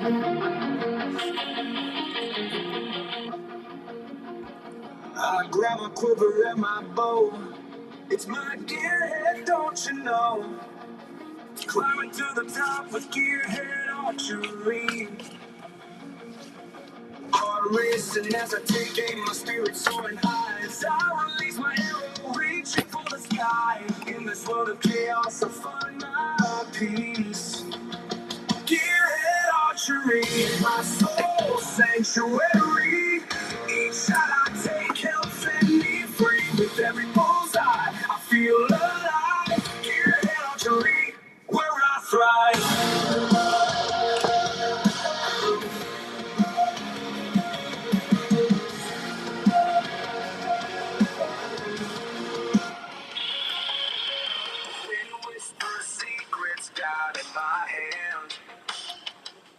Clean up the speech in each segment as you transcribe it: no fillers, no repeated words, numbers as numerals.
I grab my quiver and my bow. It's my gearhead, don't you know? Climbing to the top with gearhead archery. Heart racing as I take aim, my spirit soaring high. As I release my arrow, reaching for the sky. In this world of chaos, I find my peace. Gearhead archery, my soul sanctuary. Each shot I take helps set me free. With every bullseye, I feel alive. Gearhead archery, where I thrive.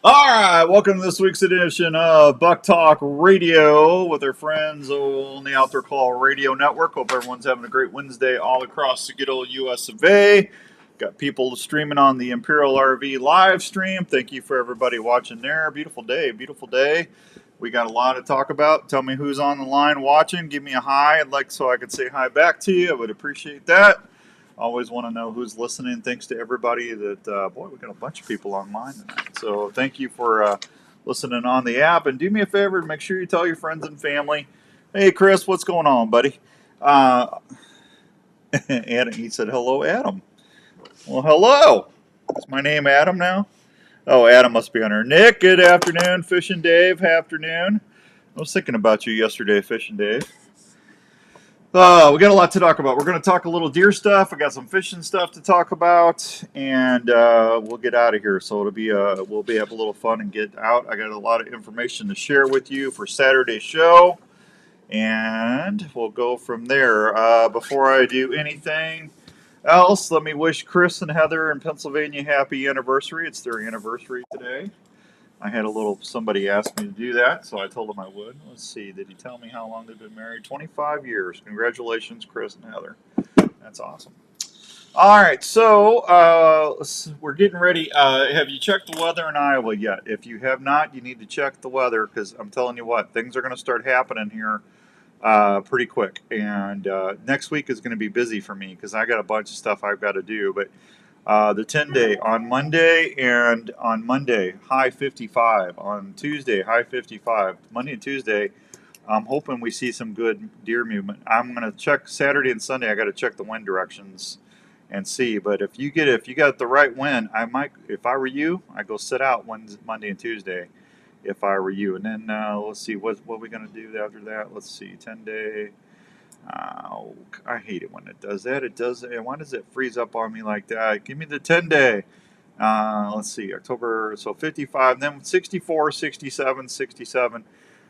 All right, welcome to this week's edition of Buk Talk Radio with our friends on the Outdoor Call Radio Network. Hope everyone's having a great Wednesday all across the good old US of A. Got people streaming on the Imperial RV live stream. Thank you for everybody watching there. Beautiful day, beautiful day. We got a lot to talk about. Tell me who's on the line watching. Give me a hi. I'd like so I could say hi back to you. I would appreciate that. Always want to know who's listening. Thanks to everybody that, boy, we got a bunch of people online tonight. So thank you for listening on the app. And do me a favor, make sure you tell your friends and family. Hey, Chris, what's going on, buddy? Adam, he said, hello, Adam. Well, hello. Is my name Adam now? Oh, Adam must be on her. Nick, good afternoon. Fishing Dave, afternoon. I was thinking about you yesterday, Fishing Dave. We got a lot to talk about. We're going to talk a little deer stuff. I got some fishing stuff to talk about, and we'll get out of here. So it'll be we'll have a little fun and get out. I got a lot of information to share with you for Saturday's show, and we'll go from there. Before I do anything else, let me wish Chris and Heather in Pennsylvania happy anniversary. It's their anniversary today. I had somebody asked me to do that, so I told him I would. Let's see, did he tell me how long they've been married? 25 years. Congratulations, Chris and Heather. That's awesome. All right, so we're getting ready. Have you checked the weather in Iowa yet? If you have not, you need to check the weather, because I'm telling you what, things are going to start happening here pretty quick. And next week is going to be busy for me, because I got a bunch of stuff I've got to do. But the 10-day on Monday, and on Monday, high 55. On Tuesday, high 55. Monday and Tuesday, I'm hoping we see some good deer movement. I'm going to check Saturday and Sunday. I got to check the wind directions and see. But if you got the right wind, I might. If I were you, I'd go sit out Monday and Tuesday. If I were you, and then let's see what are we going to do after that. Let's see, 10-day. I hate it when it does that. Why does it freeze up on me like that? Give me the 10-day. Let's see, October, so 55, then 64, 67, 67.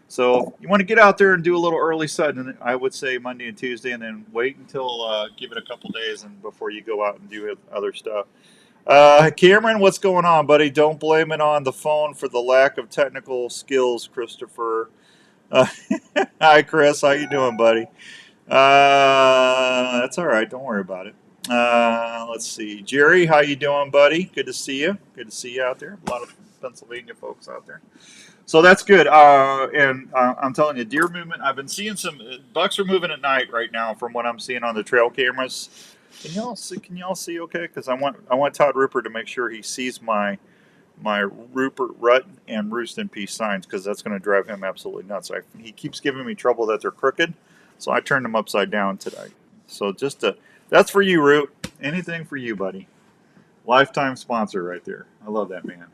So you want to get out there and do a little early setting, I would say Monday and Tuesday, and then wait until, give it a couple days and before you go out and do other stuff. Cameron, what's going on, buddy? Don't blame it on the phone for the lack of technical skills, Christopher. Hi, Chris. How you doing, buddy? That's all right. Don't worry about it. Let's see. Jerry, how you doing, buddy? Good to see you. Good to see you out there. A lot of Pennsylvania folks out there. So that's good. And I'm telling you, deer movement, I've been seeing some bucks are moving at night right now from what I'm seeing on the trail cameras. Can y'all see okay? Because I want Todd Rupert to make sure he sees my Rupert Rut and Roost in Peace signs, because that's going to drive him absolutely nuts. He keeps giving me trouble that they're crooked. So I turned them upside down today. So that's for you, Root. Anything for you, buddy. Lifetime sponsor right there. I love that man.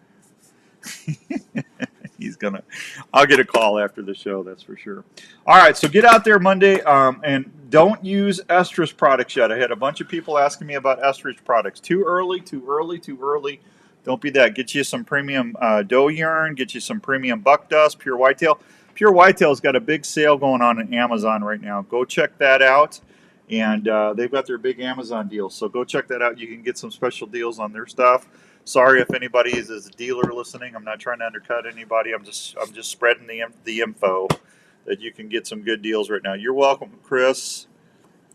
I'll get a call after the show, that's for sure. All right, so get out there Monday, and don't use estrus products yet. I had a bunch of people asking me about estrus products. Too early. Don't be that. Get you some premium doe urine. Get you some premium buck dust, pure whitetail. Pure Whitetail's got a big sale going on Amazon right now. Go check that out. And they've got their big Amazon deal. So go check that out. You can get some special deals on their stuff. Sorry if anybody is a dealer listening. I'm not trying to undercut anybody. I'm just spreading the info that you can get some good deals right now. You're welcome, Chris.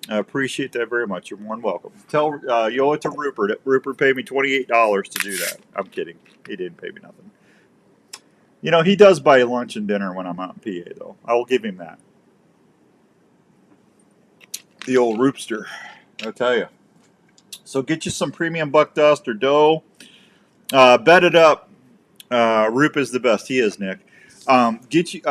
I appreciate that very much. You're more than welcome. Tell you owe it to Rupert. Rupert paid me $28 to do that. I'm kidding. He didn't pay me nothing. You know, he does buy lunch and dinner when I'm out in PA, though. I will give him that. The old roopster, I tell you. So get you some premium buck dust or dough. Bet it up. Roop is the best. He is, Nick. Get you.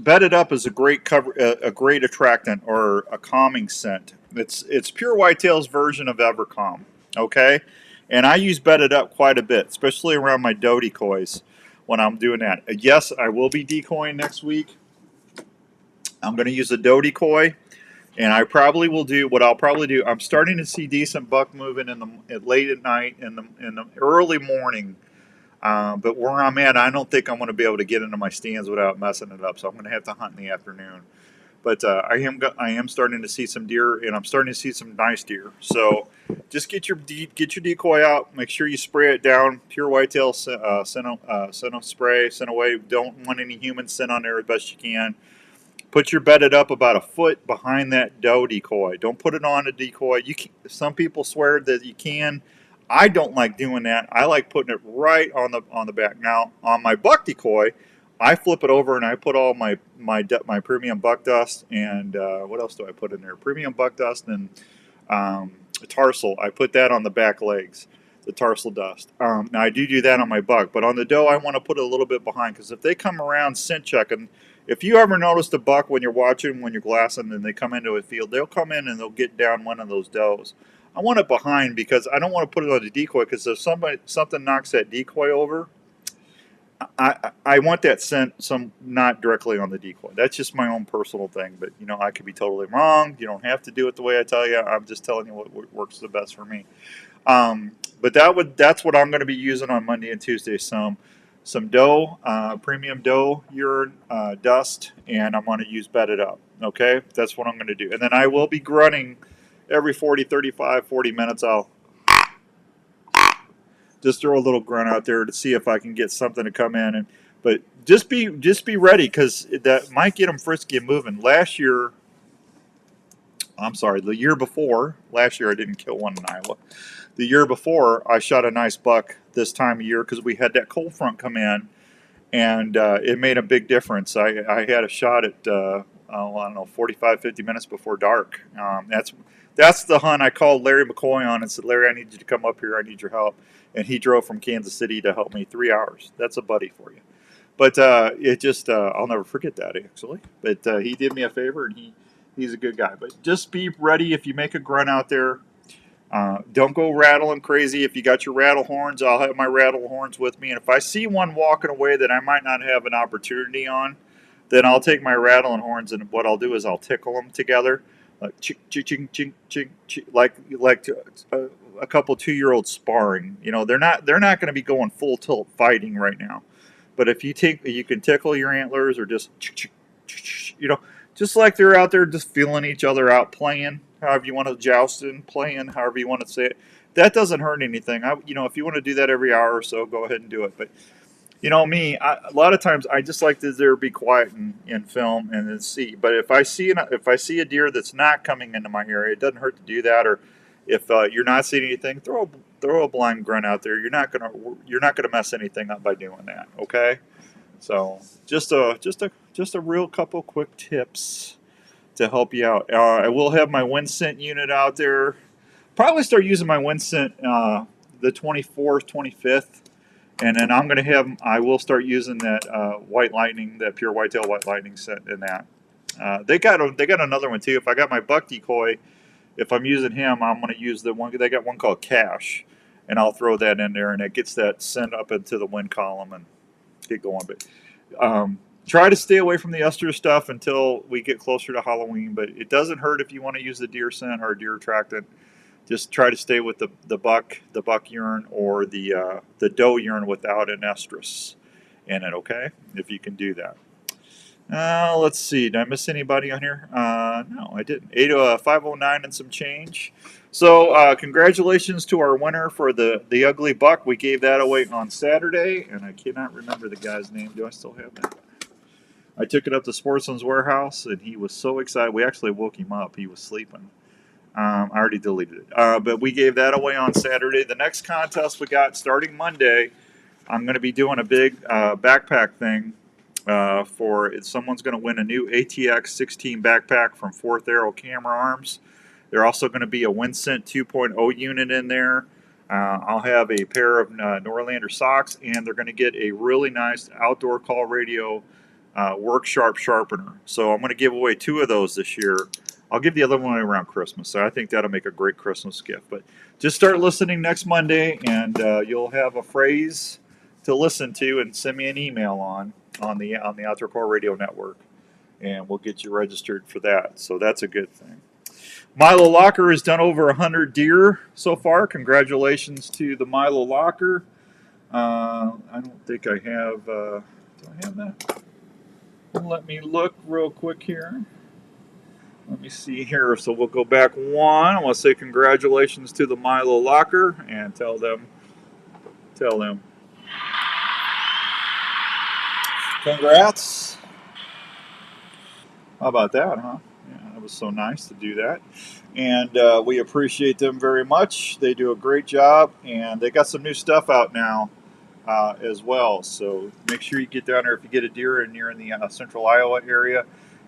Bet it up is a great cover, a great attractant or a calming scent. It's Pure Whitetail's version of Evercalm. Okay, and I use Bet it up quite a bit, especially around my doe decoys when I'm doing that. Yes, I will be decoying next week. I'm going to use a doe decoy. And I probably will do what I'll probably do. I'm starting to see decent buck moving in the late at night in the early morning. But where I'm at, I don't think I'm going to be able to get into my stands without messing it up. So I'm going to have to hunt in the afternoon. But I am starting to see some deer, and I'm starting to see some nice deer. So just get your decoy out. Make sure you spray it down. Pure whitetail scent spray, scent away. Don't want any human scent on there as best you can. Put your bedded up about a foot behind that doe decoy. Don't put it on a decoy. Some people swear that you can. I don't like doing that. I like putting it right on the back. Now on my buck decoy, I flip it over and I put all my premium buck dust and what else do I put in there? Premium buck dust and tarsal. I put that on the back legs, the tarsal dust. Now I do that on my buck, but on the doe I want to put it a little bit behind because if they come around scent checking. If you ever noticed a buck when you're watching, when you're glassing, and they come into a field, they'll come in and they'll get down one of those does. I want it behind because I don't want to put it on the decoy because if something knocks that decoy over, I want that scent not directly on the decoy. That's just my own personal thing, but I could be totally wrong. You don't have to do it the way I tell you. I'm just telling you what works the best for me. But that's what I'm going to be using on Monday and Tuesday. Some doe, premium doe urine dust, and I'm going to use bedded up. Okay, that's what I'm going to do. And then I will be grunting every 40, 35, 40 minutes. I'll just throw a little grunt out there to see if I can get something to come in. But just be ready because that might get them frisky and moving. The year before, last year I didn't kill one in Iowa. The year before, I shot a nice buck this time of year because we had that cold front come in, and it made a big difference. I had a shot at, 45, 50 minutes before dark. That's the hunt I called Larry McCoy on and said, Larry, I need you to come up here. I need your help. And he drove from Kansas City to help me 3 hours. That's a buddy for you. But I'll never forget that, actually. But he did me a favor, and he's a good guy. But just be ready if you make a grunt out there. Don't go rattling crazy. If you got your rattle horns, I'll have my rattle horns with me. And if I see one walking away that I might not have an opportunity on, then I'll take my rattling horns and what I'll do is I'll tickle them together, like chick, chick, chick, chick, chick, chick, like a couple 2-year-olds sparring. They're not going to be going full tilt fighting right now. But if you can tickle your antlers or just just like they're out there just feeling each other out, playing, however you want to jousting, playing, however you want to say it. That doesn't hurt anything. If you want to do that every hour or so, go ahead and do it. But me, a lot of times I just like to be quiet and film and then see. But if I see a deer that's not coming into my area, it doesn't hurt to do that. Or if you're not seeing anything, throw a blind grunt out there. You're not gonna mess anything up by doing that. Okay. So just a real couple quick tips to help you out. I will have my wind scent unit out there. Probably start using my wind scent the 24th, 25th, and then I will start using that white lightning, that pure whitetail white lightning scent in that. They got another one too. If I got my buck decoy, if I'm using him, I'm going to use the one. They got one called Cash, and I'll throw that in there, and it gets that scent up into the wind column and get going. But try to stay away from the ester stuff until we get closer to Halloween. But it doesn't hurt if you want to use the deer scent or deer attractant. Just try to stay with the buck urine or the doe urine without an estrus in it. Okay, if you can do that. Let's see. Did I miss anybody on here? No, I didn't. 509 and some change. So congratulations to our winner for the ugly buck. We gave that away on Saturday, and I cannot remember the guy's name. Do I still have that? I took it up to Sportsman's Warehouse, and he was so excited. We actually woke him up. He was sleeping. I already deleted it. But we gave that away on Saturday. The next contest we got starting Monday, I'm going to be doing a big backpack thing someone's going to win a new ATX 16 backpack from Fourth Arrow Camera Arms. There's also going to be a Winsent 2.0 unit in there. I'll have a pair of Norlander socks, and they're going to get a really nice outdoor call radio Work Sharp sharpener. So I'm going to give away 2 of those this year. I'll give the other one around Christmas, so I think that'll make a great Christmas gift. But just start listening next Monday, and you'll have a phrase to listen to and send me an email on the Outdoor Call Radio Network, and we'll get you registered for that. So that's a good thing. Milo Locker has done over 100 deer so far. Congratulations to the Milo Locker. I don't think I have. Do I have that? Let me look real quick here. Let me see here. So we'll go back one. I want to say congratulations to the Milo Locker and tell them. Congrats. How about that, huh? Yeah, that was so nice to do that. And we appreciate them very much. They do a great job, and they got some new stuff out now as well. So make sure you get down there if you get a deer and you're in the central Iowa area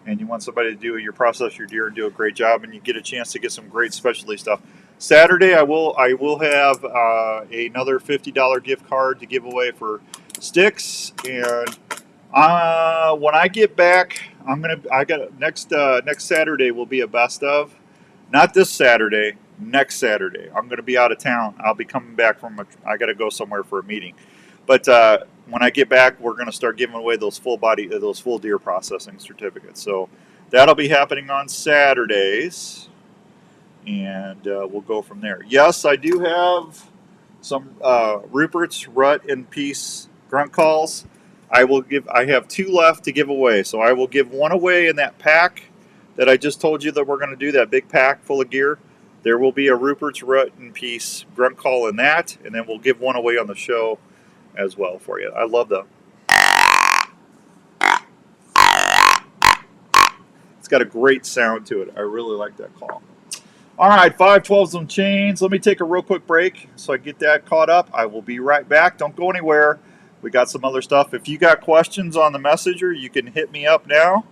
and you want somebody to process your deer and do a great job, and you get a chance to get some great specialty stuff. Saturday, I will have another $50 gift card to give away for sticks, and when I get back, next Saturday will be a best of. Not this Saturday, next Saturday. I'm going to be out of town. I'll be coming back I got to go somewhere for a meeting. But when I get back, we're going to start giving away those full deer processing certificates. So that'll be happening on Saturdays, and we'll go from there. Yes, I do have some Rupert's Rut and Peace grunt calls. I have 2 left to give away, so I will give one away in that pack that I just told you that we're going to do, that big pack full of gear. There will be a Rupert's Rut and Peace grunt call in that, and then we'll give one away on the show as well for you. I love them. It's got a great sound to it. I really like that call. All right, 512s and chains. Let me take a real quick break so I get that caught up. I will be right back. Don't go anywhere. We got some other stuff. If you got questions on the messenger, you can hit me up now.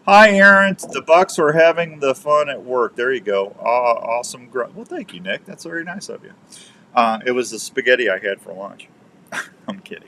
Hi, Aaron. The Bucks are having the fun at work. There you go. Awesome. Well, thank you, Nick. That's very nice of you. It was the spaghetti I had for lunch. I'm kidding.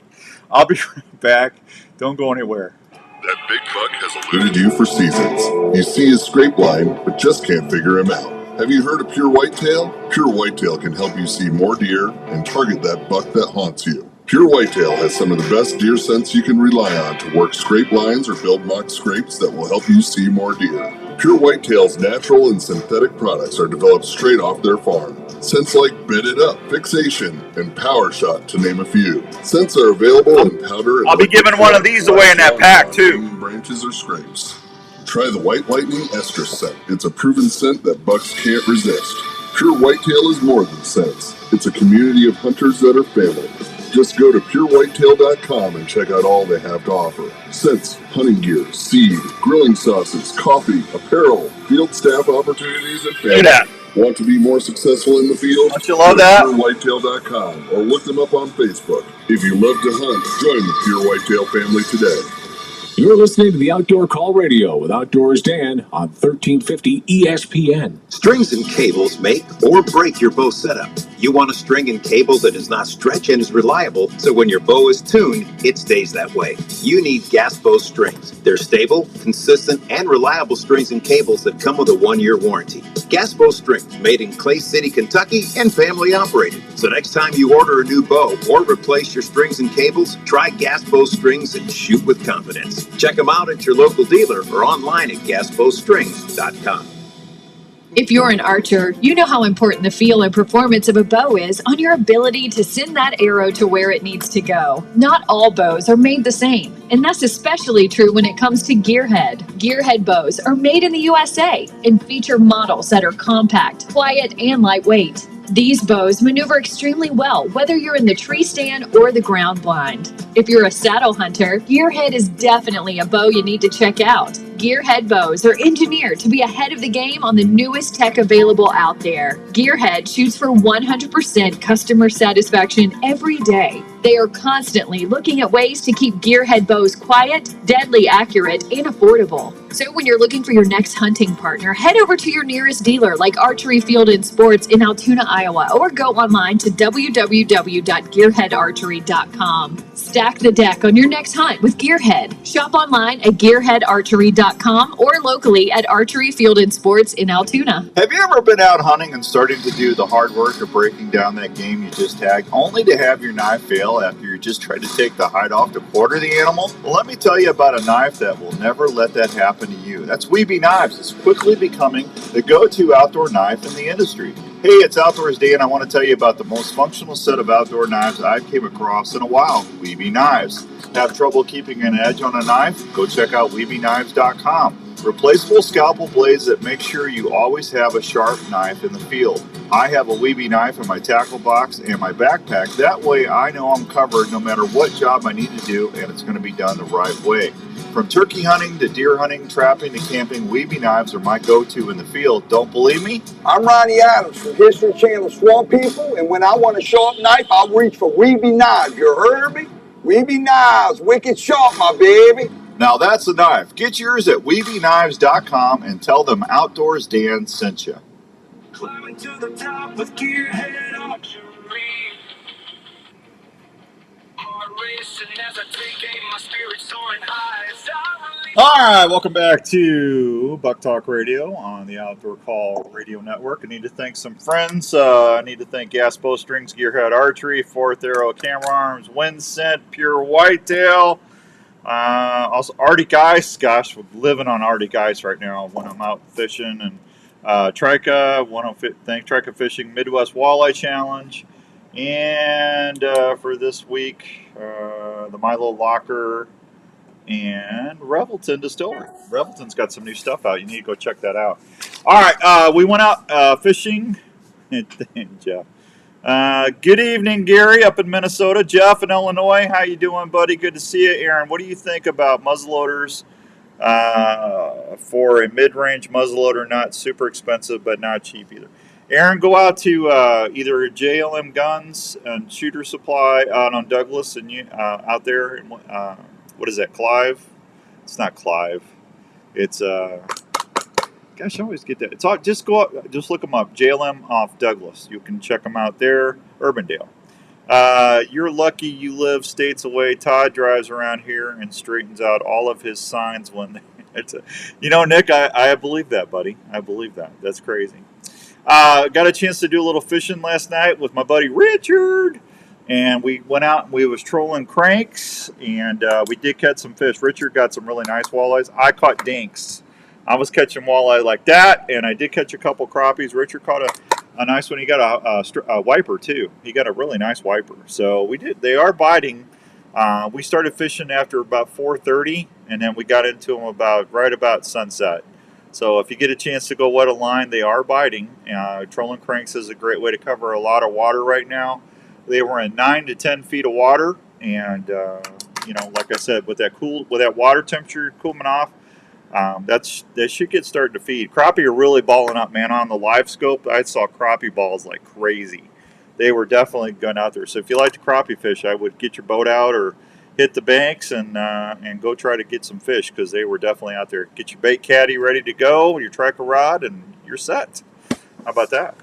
I'll be right back. Don't go anywhere. That big buck has eluded you for seasons. You see his scrape line, but just can't figure him out. Have you heard of Pure Whitetail? Pure Whitetail can help you see more deer and target that buck that haunts you. Pure Whitetail has some of the best deer scents you can rely on to work scrape lines or build mock scrapes that will help you see more deer. Pure Whitetail's natural and synthetic products are developed straight off their farm. Scents like Bed It Up, Fixation, and Power Shot, to name a few. Scents are available in powder. I'll be giving one of these away in that pack, too. Branches or scrapes. Try the White Lightning Estrus scent. It's a proven scent that bucks can't resist. Pure Whitetail is more than scents. It's a community of hunters that are family. Just go to purewhitetail.com and check out all they have to offer. Scents, hunting gear, seed, grilling sauces, coffee, apparel, field staff opportunities, and family. Look at that. Want to be more successful in the field? Don't you love that? Purewhitetail.com or look them up on Facebook. If you love to hunt, join the Pure Whitetail family today. You're listening to the Outdoor Call Radio with Outdoors Dan on 1350 ESPN. Strings and cables make or break your bow setup. You want a string and cable that does not stretch and is reliable, so when your bow is tuned, it stays that way. You need Gas Bow strings. They're stable, consistent, and reliable strings and cables that come with a 1-year warranty. Gas Bow strings, made in Clay City, Kentucky, and family operated. So next time you order a new bow or replace your strings and cables, try Gas Bow strings and shoot with confidence. Check them out at your local dealer or online at gasbowstrings.com. If you're an archer, you know how important the feel and performance of a bow is on your ability to send that arrow to where it needs to go. Not all bows are made the same, and that's especially true when it comes to gearhead. Gearhead bows are made in the USA and feature models that are compact, quiet, and lightweight. These bows maneuver extremely well, whether you're in the tree stand or the ground blind. If you're a saddle hunter, Gearhead is definitely a bow you need to check out. Gearhead bows are engineered to be ahead of the game on the newest tech available out there. Gearhead shoots for 100% customer satisfaction every day. They are constantly looking at ways to keep gearhead bows quiet, deadly accurate, and affordable. So when you're looking for your next hunting partner, head over to your nearest dealer like Archery Field and Sports in Altoona, Iowa, or go online to www.gearheadarchery.com. Stack the deck on your next hunt with Gearhead. Shop online at gearheadarchery.com or locally at Archery Field and Sports in Altoona. Have you ever been out hunting and starting to do the hard work of breaking down that game you just tagged, only to have your knife fail after you just tried to take the hide off to quarter the animal? Well, let me tell you about a knife that will never let that happen to you. That's Weeby Knives. It's quickly becoming the go-to outdoor knife in the industry. Hey, it's Outdoors Day, and I want to tell you about the most functional set of outdoor knives I've came across in a while, Weeby Knives. Have trouble keeping an edge on a knife? Go check out WeebyKnives.com. Replaceable scalpel blades that make sure you always have a sharp knife in the field. I have a Weeby knife in my tackle box and my backpack. That way I know I'm covered no matter what job I need to do, and it's going to be done the right way. From turkey hunting to deer hunting, trapping to camping, Weeby Knives are my go-to in the field. Don't believe me? I'm Ronnie Adams from History Channel Swamp People, and when I want a sharp knife, I'll reach for Weeby Knives. You heard me? Weeby Knives, wicked sharp, my baby. Now that's a knife. Get yours at WeebyKnives.com and tell them Outdoors Dan sent you. Climbing to the top with Gearhead Archery. Heart racing as I take aim, my spirit's soaring high as I release. All right, welcome back to Buk Talk Radio on the Outdoor Call Radio Network. I need to thank some friends. I need to thank Gas Bowstrings, Gearhead Archery, Fourth Arrow Camera Arms, Windscent, Pure Whitetail. Also Arctic Ice. Gosh, we're living on Arctic Ice right now when I'm out fishing. And Trica, thank Trica Fishing Midwest Walleye Challenge. And for this week, the Milo Locker and Revelton Distillery. Revelton's got some new stuff out. You need to go check that out. All right, we went out fishing. Jeff. Good evening, Gary, up in Minnesota. Jeff in Illinois, how you doing, buddy? Good to see you. Aaron, what do you think about muzzleloaders for a mid-range muzzleloader? Not super expensive, but not cheap either. Aaron, go out to either JLM Guns and Shooter Supply out on Douglas and out there. What is that, Clive? It's not Clive. It's gosh, I always get that. It's all, just go up, just look them up. JLM off Douglas. You can check them out there. Urbandale. You're lucky you live states away. Todd drives around here and straightens out all of his signs when Nick, I believe that, buddy. I believe that. That's crazy. Got a chance to do a little fishing last night with my buddy Richard. And we went out and we was trolling cranks, and we did catch some fish. Richard got some really nice walleyes. I caught dinks. I was catching walleye like that, and I did catch a couple crappies. Richard caught a nice one. He got a wiper, too. He got a really nice wiper. So we did. They are biting. We started fishing after about 4:30, and then we got into them right about sunset. So if you get a chance to go wet a line, they are biting. Trolling cranks is a great way to cover a lot of water right now. They were in 9 to 10 feet of water, and like I said, with that water temperature cooling off, that should get started to feed. Crappie are really balling up, man. On the live scope, I saw crappie balls like crazy. They were definitely going out there. So if you like to crappie fish, I would get your boat out or hit the banks and go try to get some fish, because they were definitely out there. Get your bait caddy ready to go, your tracker rod, and you're set. How about that?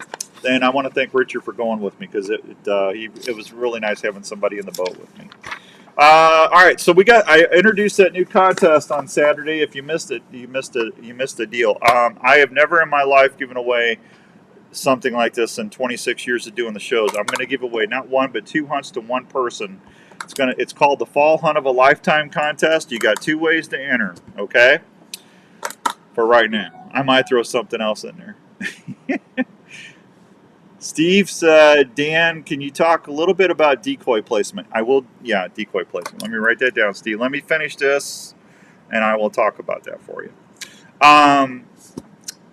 And I want to thank Richard for going with me, because it was really nice having somebody in the boat with me. All right, so I introduced that new contest on Saturday. If you missed it, you missed a deal. I have never in my life given away something like this in 26 years of doing the shows. I'm going to give away not one but 2 hunts to one person. It's called the Fall Hunt of a Lifetime contest. You got 2 ways to enter. Okay, for right now, I might throw something else in there. Steve said, Dan, can you talk a little bit about decoy placement? I will, decoy placement. Let me write that down, Steve. Let me finish this, and I will talk about that for you.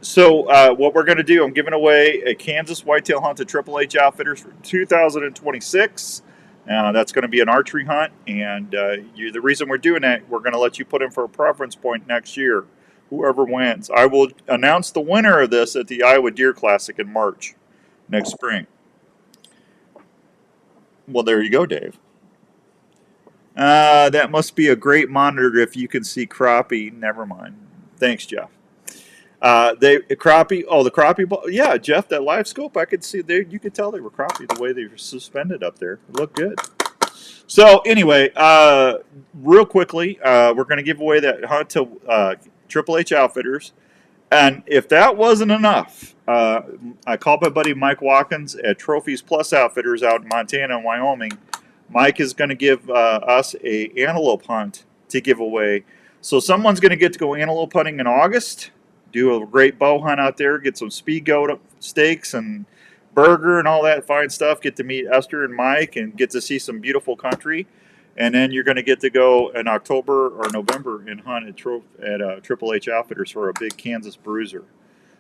So what we're going to do, I'm giving away a Kansas whitetail hunt to Triple H Outfitters for 2026. That's going to be an archery hunt, and the reason we're doing that, we're going to let you put in for a preference point next year, whoever wins. I will announce the winner of this at the Iowa Deer Classic in March. Next spring. Well, there you go, Dave. That must be a great monitor if you can see crappie. Never mind. Thanks, Jeff. Crappie. Oh, the crappie ball. Yeah, Jeff, that live scope, I could see there. You could tell they were crappie the way they were suspended up there. It looked good. So anyway, real quickly, we're going to give away that hunt to Triple H Outfitters. And if that wasn't enough, I called my buddy Mike Watkins at Trophies Plus Outfitters out in Montana and Wyoming. Mike is going to give us a antelope hunt to give away. So someone's going to get to go antelope hunting in August, do a great bow hunt out there, get some speed goat steaks and burger and all that fine stuff, get to meet Esther and Mike and get to see some beautiful country. And then you're going to get to go in October or November and hunt at Triple H Outfitters for a big Kansas bruiser.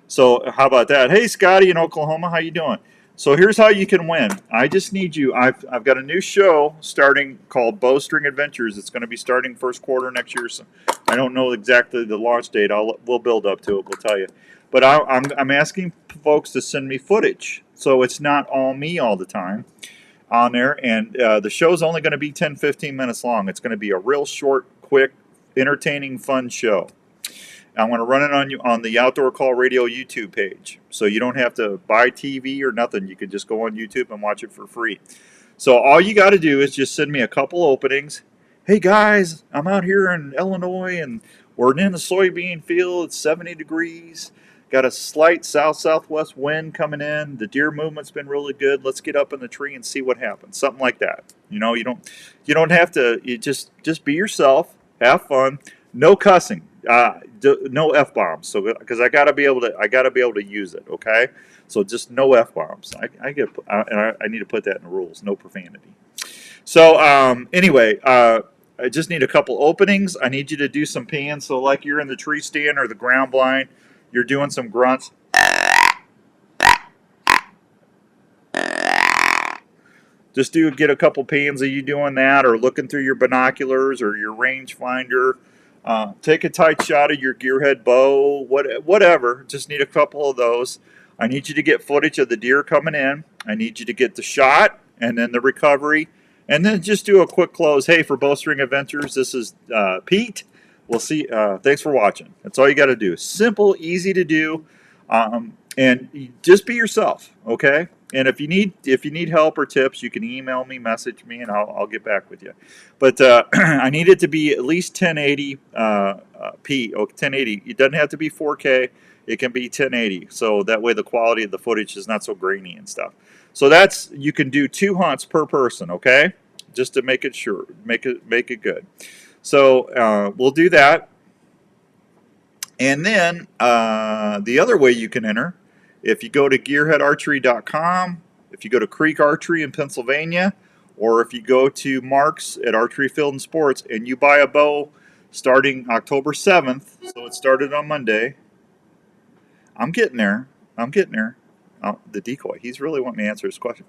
So how about that? Hey, Scotty in Oklahoma, how you doing? So here's how you can win. I just need you. I've got a new show starting called Bowstring Adventures. It's going to be starting first quarter next year. So I don't know exactly the launch date. We'll build up to it. We'll tell you. But I'm asking folks to send me footage, so it's not all me all the time on there. And the show's only going to be 10, 15 minutes long. It's going to be a real short, quick, entertaining, fun show. I'm going to run it on the Outdoor Call Radio YouTube page. So you don't have to buy TV or nothing. You can just go on YouTube and watch it for free. So all you got to do is just send me a couple openings. Hey guys, I'm out here in Illinois and we're in the soybean field. It's 70 degrees. Got a slight south-southwest wind coming in. The deer movement's been really good. Let's get up in the tree and see what happens. Something like that. You know, you don't have to. You just be yourself. Have fun. No cussing. No f-bombs. So because I gotta be able to use it. Okay. So just no f-bombs. I need to put that in the rules. No profanity. So anyway, I just need a couple openings. I need you to do some pans. So like you're in the tree stand or the ground blind. You're doing some grunts. Just get a couple pans of you doing that, or looking through your binoculars or your rangefinder. Take a tight shot of your gearhead bow, whatever. Just need a couple of those. I need you to get footage of the deer coming in. I need you to get the shot and then the recovery. And then just do a quick close. Hey, for Bowstring Adventures, this is Pete. We'll see. Thanks for watching. That's all you got to do. Simple, easy to do, and just be yourself. Okay. And if you need help or tips, you can email me, message me, and I'll get back with you. But I need it to be at least 1080 p. 1080. It doesn't have to be 4K. It can be 1080. So that way the quality of the footage is not so grainy and stuff. So you can do 2 hunts per person. Okay. Just to make it good. So we'll do that. And then the other way you can enter, if you go to gearheadarchery.com, if you go to Creek Archery in Pennsylvania, or if you go to Mark's at Archery Field and Sports and you buy a bow starting October 7th, so it started on Monday. I'm getting there. Oh, the decoy. He's really wanting me to answer his question.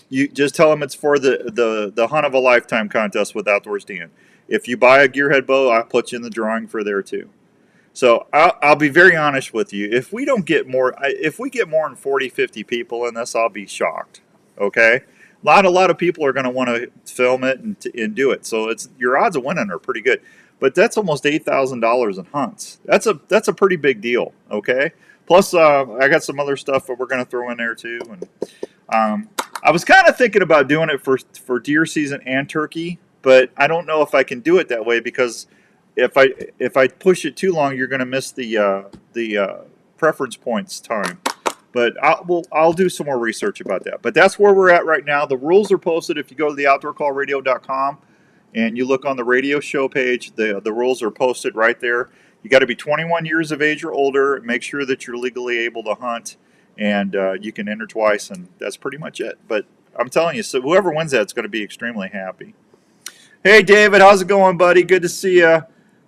You just tell him it's for the Hunt of a Lifetime contest with Outdoors Dan. If you buy a gearhead bow, I'll put you in the drawing for there too. So I'll be very honest with you. If we get more than 40, 50 people in this, I'll be shocked. Okay, a lot of people are going to want to film it and do it. So your odds of winning are pretty good. But that's almost $8,000 in hunts. That's a pretty big deal. Okay. Plus, I got some other stuff that we're going to throw in there too. And I was kind of thinking about doing it for deer season and turkey, but I don't know if I can do it that way because if I push it too long, you're going to miss the preference points time. But I'll do some more research about that. But that's where we're at right now. The rules are posted if you go to the outdoorcallradio.com and you look on the radio show page. The rules are posted right there. You got to be 21 years of age or older. Make sure that you're legally able to hunt, and you can enter twice, and that's pretty much it. But I'm telling you, so whoever wins that is going to be extremely happy. Hey, David, how's it going, buddy? Good to see you.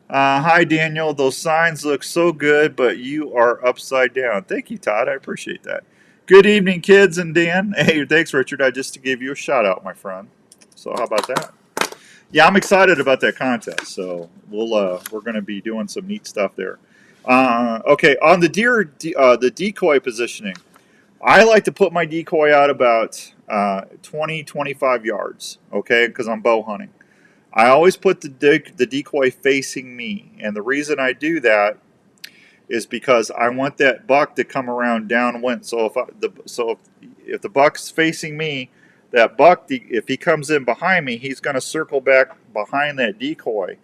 Hi, Daniel. Those signs look so good, but you are upside down. Thank you, Todd. I appreciate that. Good evening, kids and Dan. Hey, thanks, Richard. I just gave you a shout out, my friend. So how about that? Yeah, I'm excited about that contest. So we're going to be doing some neat stuff there. Okay, on the the decoy positioning, I like to put my decoy out about 20, 25 yards. Okay, because I'm bow hunting. I always put the decoy facing me, and the reason I do that is because I want that buck to come around downwind. So if the buck's facing me, that buck, if he comes in behind me, he's going to circle back behind that decoy,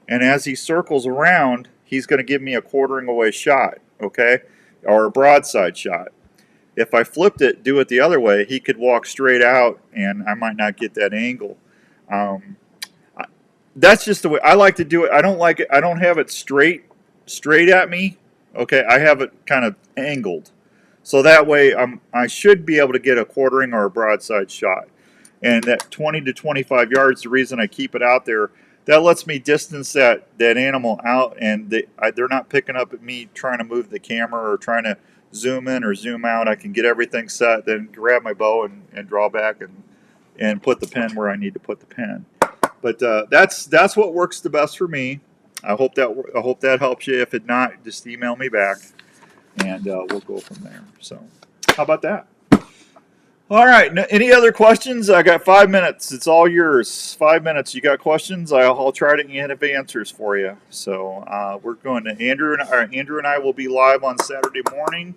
and as he circles around, he's going to give me a quartering away shot, okay, or a broadside shot. If I flipped it, do it the other way, he could walk straight out, and I might not get that angle. That's just the way I like to do it. I don't like it. I don't have it straight at me. Okay, I have it kind of angled, so that way I should be able to get a quartering or a broadside shot. And that 20 to 25 yards, the reason I keep it out there, that lets me distance that animal out, and they're not picking up at me trying to move the camera or trying to zoom in or zoom out. I can get everything set, then grab my bow and draw back and put the pin where I need to put the pin. But that's what works the best for me. I hope that helps you. If it not, just email me back, and we'll go from there. So, how about that? All right. Any other questions? I got 5 minutes. It's all yours. 5 minutes. You got questions? I'll try to have answers for you. So we're going to Andrew and I will be live on Saturday morning.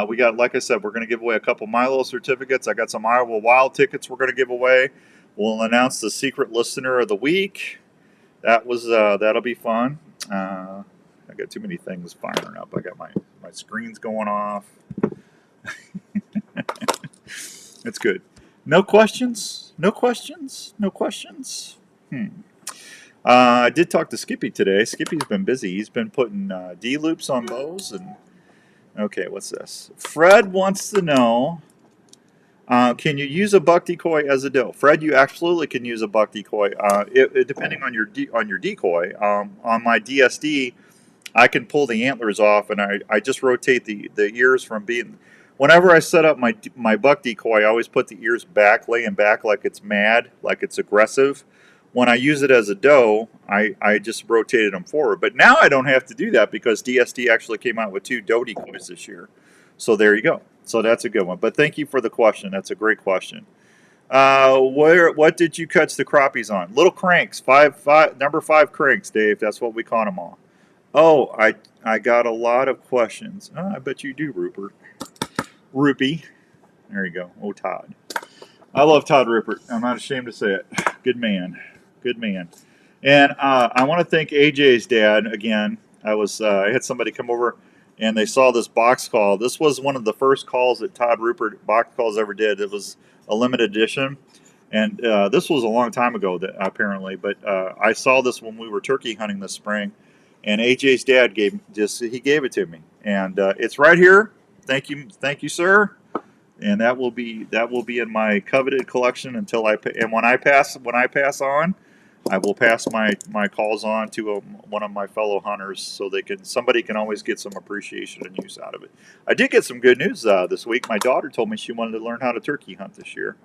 We got, like I said, we're going to give away a couple Milo certificates. I got some Iowa Wild tickets we're going to give away. We'll announce the secret listener of the week. That'll be fun. I got too many things firing up. I got my screens going off. That's good. No questions? No questions? No questions? I did talk to Skippy today. Skippy's been busy. He's been putting D-loops on bows. And okay, what's this? Fred wants to know, can you use a buck decoy as a doe? Fred, you absolutely can use a buck decoy. Depending on your decoy. On my DSD, I can pull the antlers off, and I just rotate the ears from being. Whenever I set up my buck decoy, I always put the ears back, laying back like it's mad, like it's aggressive. When I use it as a doe, I just rotated them forward. But now I don't have to do that because DSD actually came out with 2 doe decoys this year. So there you go. So that's a good one. But thank you for the question. That's a great question. What did you catch the crappies on? Little cranks, number 5 cranks, Dave. That's what we caught them all. Oh, I got a lot of questions. Oh, I bet you do, Rupert. Rupee. There you go. Oh, Todd. I love Todd Rupert. I'm not ashamed to say it. Good man. Good man. And I want to thank AJ's dad again. I had somebody come over and they saw this box call. This was one of the first calls that Todd Rupert box calls ever did. It was a limited edition. And this was a long time ago, apparently. But I saw this when we were turkey hunting this spring. And AJ's dad gave it to me. And it's right here. Thank you, sir. And that will be in my coveted collection until when I pass on, I will pass my calls on to one of my fellow hunters so somebody can always get some appreciation and use out of it. I did get some good news this week. My daughter told me she wanted to learn how to turkey hunt this year.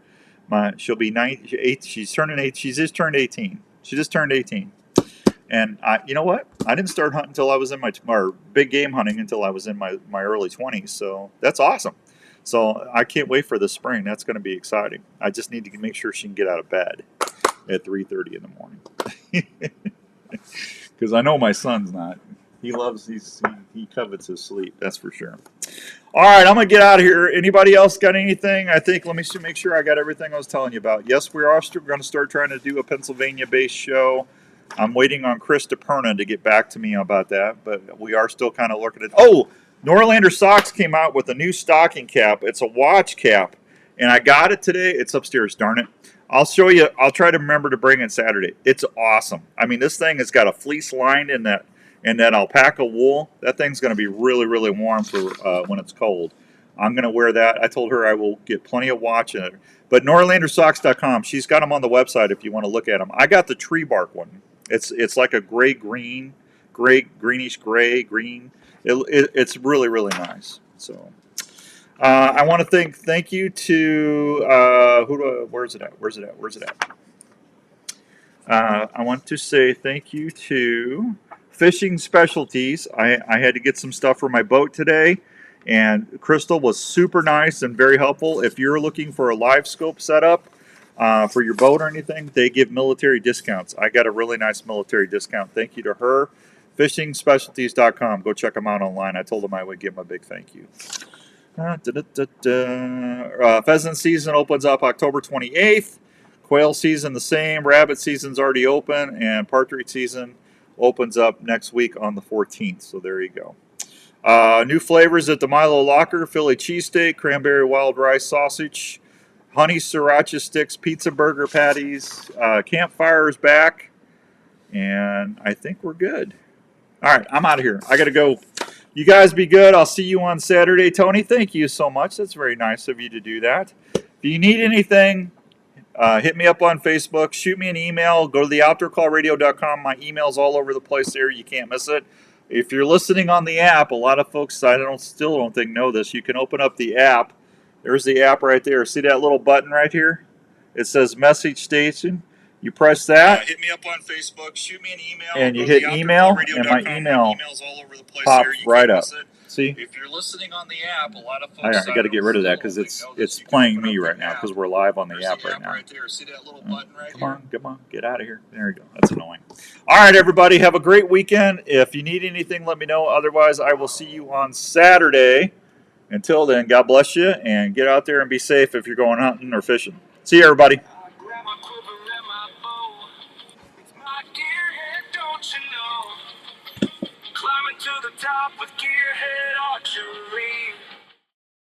She'll be 9. She's turning 8. She just turned 18. She just turned 18. And you know what? I didn't start hunting until I was in or big game hunting until I was in my early 20s. So that's awesome. So I can't wait for the spring. That's going to be exciting. I just need to make sure she can get out of bed at 3:30 in the morning. Because I know my son's not. He covets his sleep. That's for sure. All right, I'm going to get out of here. Anybody else got anything? Let me make sure I got everything I was telling you about. Yes, we are going to start trying to do a Pennsylvania-based show. I'm waiting on Chris DePerna to get back to me about that, but we are still kind of looking at. Oh, Norlander Socks came out with a new stocking cap. It's a watch cap, and I got it today. It's upstairs, darn it. I'll show you. I'll try to remember to bring it Saturday. It's awesome. I mean, this thing has got a fleece lined in that alpaca wool. That thing's going to be really, really warm for when it's cold. I'm going to wear that. I told her I will get plenty of watch in it. But NorlanderSocks.com, she's got them on the website if you want to look at them. I got the tree bark one. It's like a greenish gray green. It's really, really nice. So I want to thank you to where's it at? I want to say thank you to Fishing Specialties. I had to get some stuff for my boat today, and Crystal was super nice and very helpful. If you're looking for a live scope setup, for your boat or anything, they give military discounts. I got a really nice military discount. Thank you to her. FishingSpecialties.com. Go check them out online. I told them I would give them a big thank you. Pheasant season opens up October 28th. Quail season the same. Rabbit season's already open. And partridge season opens up next week on the 14th. So there you go. New flavors at the Milo Locker: Philly cheesesteak, cranberry wild rice sausage, honey sriracha sticks, pizza burger patties. Campfire's back. And I think we're good. All right, I'm out of here. I got to go. You guys be good. I'll see you on Saturday. Tony, thank you so much. That's very nice of you to do that. If you need anything, hit me up on Facebook. Shoot me an email. Go to theoutdoorcallradio.com. My email's all over the place there. You can't miss it. If you're listening on the app, a lot of folks still don't think know this. You can open up the app. There's the app right there. See that little button right here? It says Message Station. You press that. Hit me up on Facebook. Shoot me an email. And you hit email, and my email pops right up. See? If you're listening on the app, a lot of folks. I got to get rid of that because it's playing me right now because we're live on the app right now. Right there. See that little button right Come on, get out of here. There you go. That's annoying. All right, everybody, have a great weekend. If you need anything, let me know. Otherwise, I will see you on Saturday. Until then, God bless you, and get out there and be safe if you're going hunting or fishing. See you, everybody. Climbing to the top with gearhead archery.